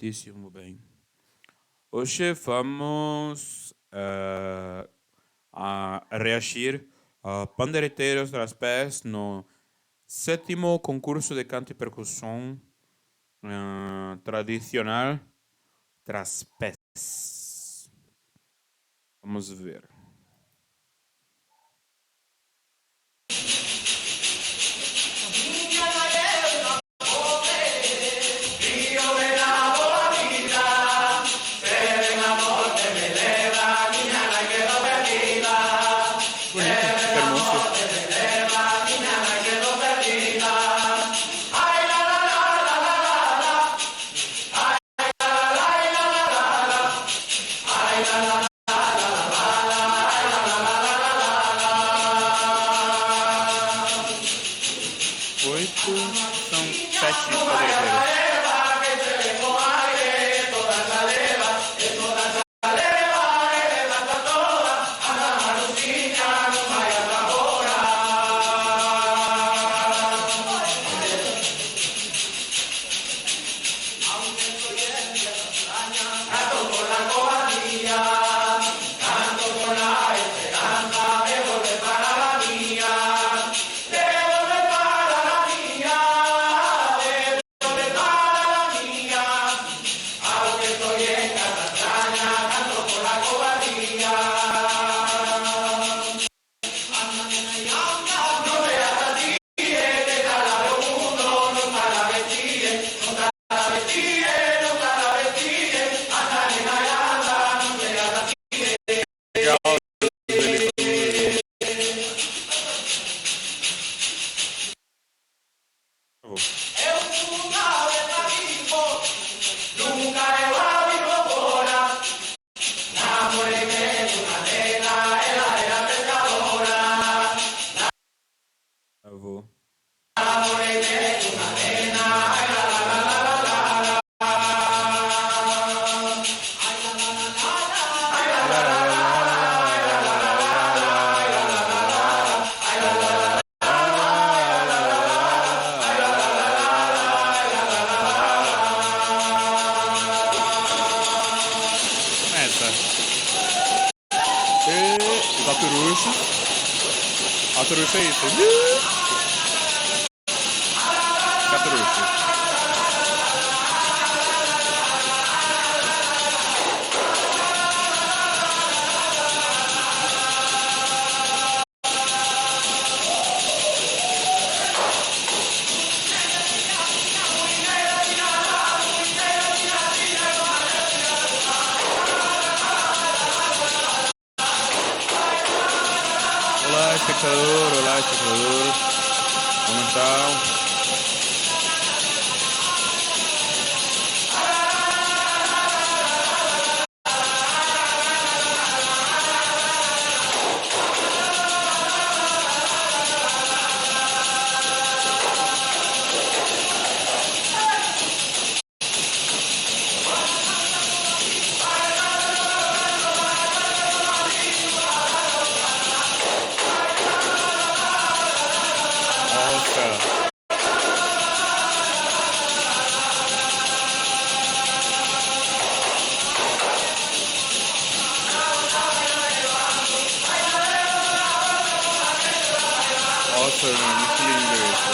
Muitíssimo bem. Hoje vamos a reagir a Pandereteiros das Pés no sétimo concurso de canto e percussão tradicional das Pés. Vamos ver. Oito são sete padeireiros. Vou. Caturucho é isso. Caturucho. Olá, espectador. Como estão? Nossa, muito lindo isso.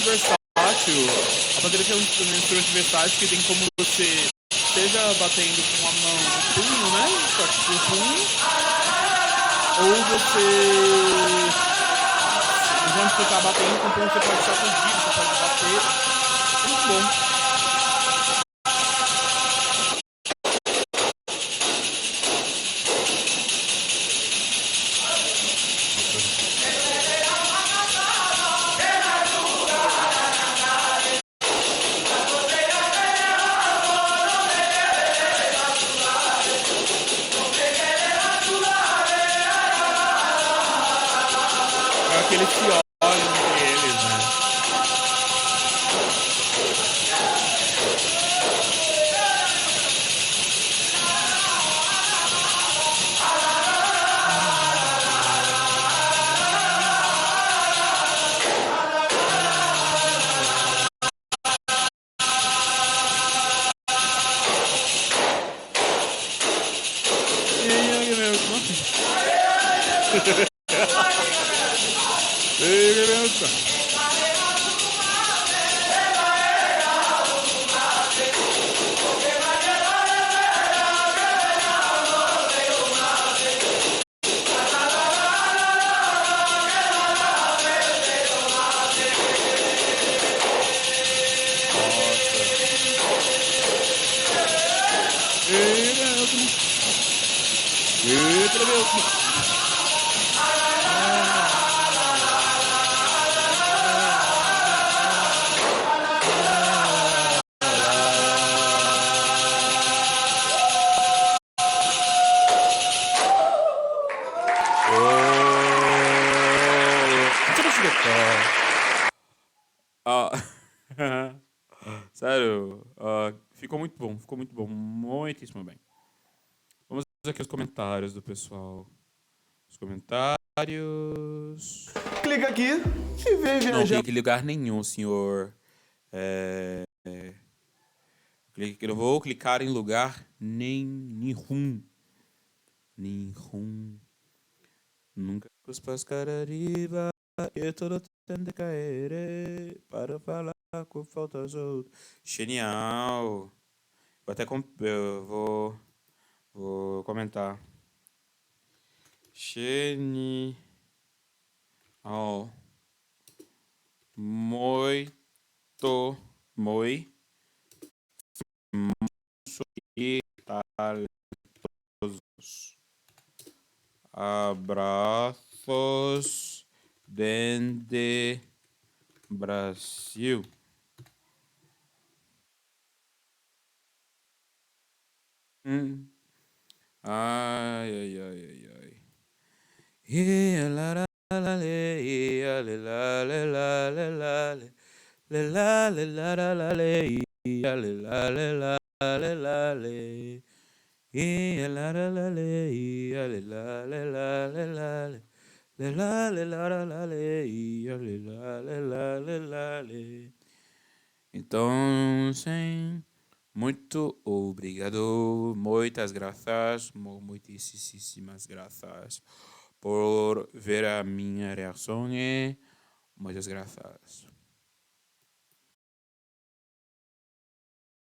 versátil. A pandeireta é um instrumento versátil que tem como você, seja batendo com a mão no punho, né? Só que com o punho, ou você, enquanto você tá batendo com o punho, você pode sacudir, você pode bater. É muito bom. É aqueles que olham entre eles, né? E aí, meu irmão? E aí, meu irmão? Ah, sério, ficou muito bom, muitíssimo bem. Vamos ver aqui os comentários do pessoal. Os comentários. Clica aqui e vem Não viajar. clique em lugar nenhum, senhor. Não vou clicar em lugar nenhum. Nenhum. Nunca os pascarariba. Eu todo tendo cair para falar com faltas outras. Genial. Eu vou comentar. Genial. Muito, muito e talentosos. Abraços desde Brasil. Ai, ai, ai, ai, ai. Ia, la, la, la, le, ia, le, la, le, la, le, la, le. Le, la, le, la, la, la, le, ia, le, la, le, la, le, la, le. Ia, la, la, la, le, ia, le, la, le, la, le, la, le. Le, la, le, la, la, la, le, ia, le, la, le, la, le, la, le. Então, sim, muito obrigado, muitas graças, muitíssimas graças por ver a minha reação e muitas graças.